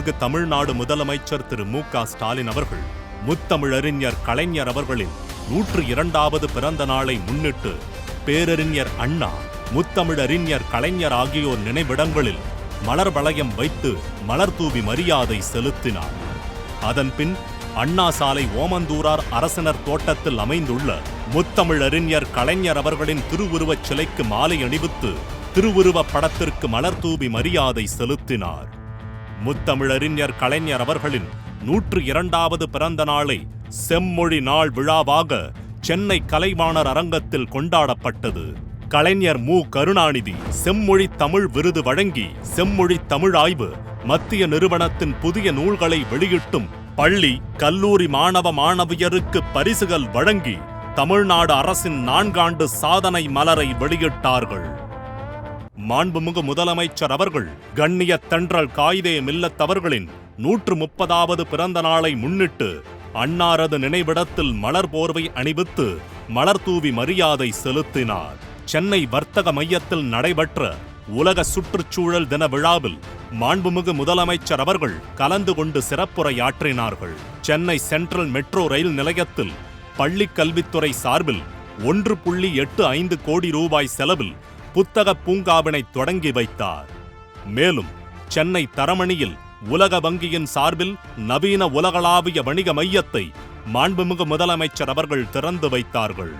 மாண்புமிகு தமிழ்நாடு முதலமைச்சர் திரு மு.க. ஸ்டாலின் அவர்கள் முத்தமிழறிஞர் கலைஞர் அவர்களின் 102வது பிறந்த நாளை முன்னிட்டு பேரறிஞர் அண்ணா, முத்தமிழறிஞர் கலைஞர் ஆகியோர் நினைவிடங்களில் மலர் வளையம் வைத்து மலர் தூவி மரியாதை செலுத்தினார். அதன்பின் அண்ணா சாலை ஓமந்தூரார் அரசினர் தோட்டத்தில் அமைந்துள்ள முத்தமிழறிஞர் கலைஞர் அவர்களின் திருவுருவச் சிலைக்கு மாலை அணிவித்து திருவுருவப் படத்திற்கு மலர் தூவி மரியாதை செலுத்தினார். முத்தமிழறிஞர் கலைஞர் அவர்களின் 102வது பிறந்த நாளை செம்மொழி நாள் விழாவாக சென்னை கலைவாணர் அரங்கத்தில் கொண்டாடப்பட்டது. கலைஞர் மு. கருணாநிதி செம்மொழி தமிழ் விருது வழங்கி செம்மொழி தமிழ் ஆய்வு மத்திய நிறுவனத்தின் புதிய நூல்களை வெளியிட்டும் பள்ளி, கல்லூரி மாணவ மாணவியருக்கு பரிசுகள் வழங்கி தமிழ்நாடு அரசின் 4 ஆண்டு சாதனை மலரை வெளியிட்டார்கள். மாண்புமிகு முதலமைச்சர் அவர்கள் கண்ணிய தென்றல் காயிதே மில்லத் அவர்களின் 130வது பிறந்த நாளை முன்னிட்டு அன்னாரது நினைவிடத்தில் மலர் போர்வை அணிவித்து மலர் தூவி மரியாதை செலுத்தினார். சென்னை வர்த்தக மையத்தில் நடைபெற்ற உலக சுற்றுச்சூழல் தின விழாவில் மாண்புமிகு முதலமைச்சர் அவர்கள் கலந்து கொண்டு சிறப்புரையாற்றினார்கள். சென்னை சென்ட்ரல் மெட்ரோ ரயில் நிலையத்தில் பள்ளிக் கல்வித்துறை சார்பில் 1.85 கோடி ரூபாய் செலவில் புத்தக பூங்காவினை தொடங்கி வைத்தார். மேலும் சென்னை தரமணியில் உலக வங்கியின் சார்பில் நவீன உலகளாவிய வணிக மையத்தை மாண்புமிகு முதலமைச்சர் அவர்கள் திறந்து வைத்தார்கள்.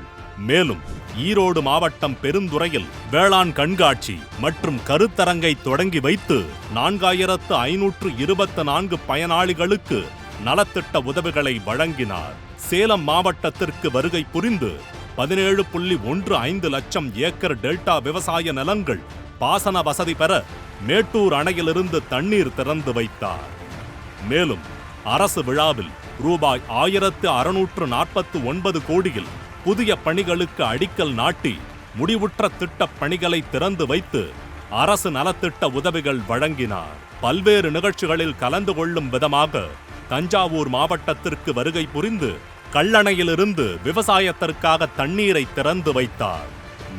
மேலும் ஈரோடு மாவட்டம் பெருந்துறையில் வேளாண் கண்காட்சி மற்றும் கருத்தரங்கை தொடங்கி வைத்து 4524 பயனாளிகளுக்கு நலத்திட்ட உதவிகளை வழங்கினார். சேலம் மாவட்டத்திற்கு வருகை புரிந்து 17.15 லட்சம் ஏக்கர் டெல்டா விவசாய நிலங்கள் பாசன வசதி பெற மேட்டூர் அணையிலிருந்து தண்ணீர் திறந்து வைத்தார். மேலும் அரசு விழாவில் ரூபாய் 1649 கோடியில் புதிய பணிகளுக்கு அடிக்கல் நாட்டி முடிவுற்ற திட்டப் பணிகளை திறந்து வைத்து அரசு நலத்திட்ட உதவிகள் வழங்கினார். பல்வேறு நிகழ்ச்சிகளில் கலந்து கொள்ளும் விதமாக தஞ்சாவூர் மாவட்டத்திற்கு வருகை புரிந்து கல்லணையிலிருந்து விவசாயத்திற்காக தண்ணீரை திறந்து வைத்தார்.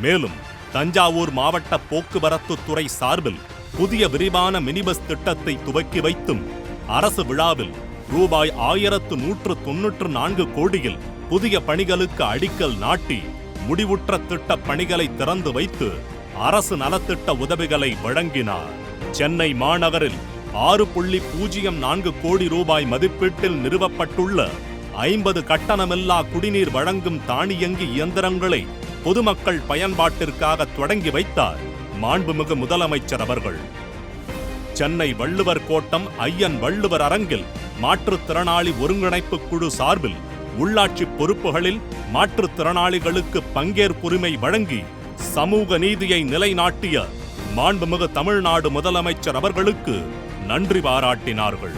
மேலும் தஞ்சாவூர் மாவட்ட போக்குவரத்து துறை சார்பில் புதிய விரிவான மினிபஸ் திட்டத்தை துவக்கி வைத்தும் அரசு விழாவில் ரூபாய் 1194 கோடியில் புதிய பணிகளுக்கு அடிக்கல் நாட்டி முடிவுற்ற திட்டப் பணிகளை திறந்து வைத்து அரசு நலத்திட்ட உதவிகளை வழங்கினார். சென்னை மாநகரில் 6.04 கோடி ரூபாய் மதிப்பீட்டில் நிறுவப்பட்டுள்ள 50 கட்டணமில்லா குடிநீர் வழங்கும் தானியங்கி இயந்திரங்களை பொதுமக்கள் பயன்பாட்டிற்காக தொடங்கி வைத்தார் மாண்புமிகு முதலமைச்சர் அவர்கள். சென்னை வள்ளுவர் கோட்டம் ஐயன் வள்ளுவர் அரங்கில் மாற்றுத்திறனாளி ஒருங்கிணைப்பு குழு சார்பில் உள்ளாட்சி பொறுப்புகளில் மாற்றுத்திறனாளிகளுக்கு பங்கேற்புரிமை வழங்கி சமூக நீதியை நிலைநாட்டிய மாண்புமிகு தமிழ்நாடு முதலமைச்சர் அவர்களுக்கு நன்றி பாராட்டினார்கள்.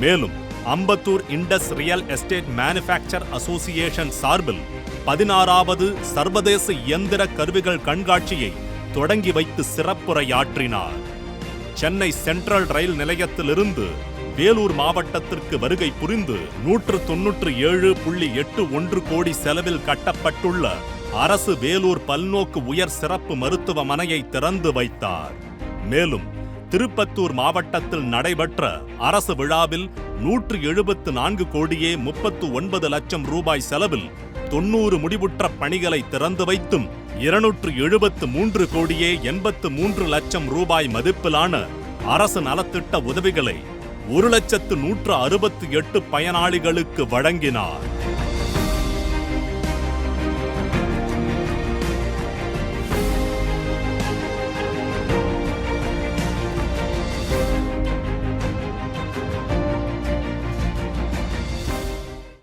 மேலும் Ambattur industrial estate manufacturer association சார்பில் 16வது சர்வதேச இயந்திர கருவிகள் கண்காட்சியை தொடங்கி வைத்து சிறப்புரையாற்றினார். சென்னை சென்ட்ரல் ரயில் நிலையத்திலிருந்து வேலூர் மாவட்டத்திற்கு வருகை புரிந்து 197.81 கோடி செலவில் கட்டப்பட்டுள்ள அரசு வேலூர் பல்நோக்கு உயர் சிறப்பு மருத்துவமனையை திறந்து வைத்தார். மேலும் திருப்பத்தூர் மாவட்டத்தில் நடைபெற்ற அரசு விழாவில் 174 கோடியே 39 லட்சம் ரூபாய் செலவில் 90 முடிவுற்ற பணிகளை திறந்து வைத்தும் 273 கோடியே 83 லட்சம் ரூபாய் மதிப்பிலான அரசு நலத்திட்ட உதவிகளை 1,168 பயனாளிகளுக்கு வழங்கினார்.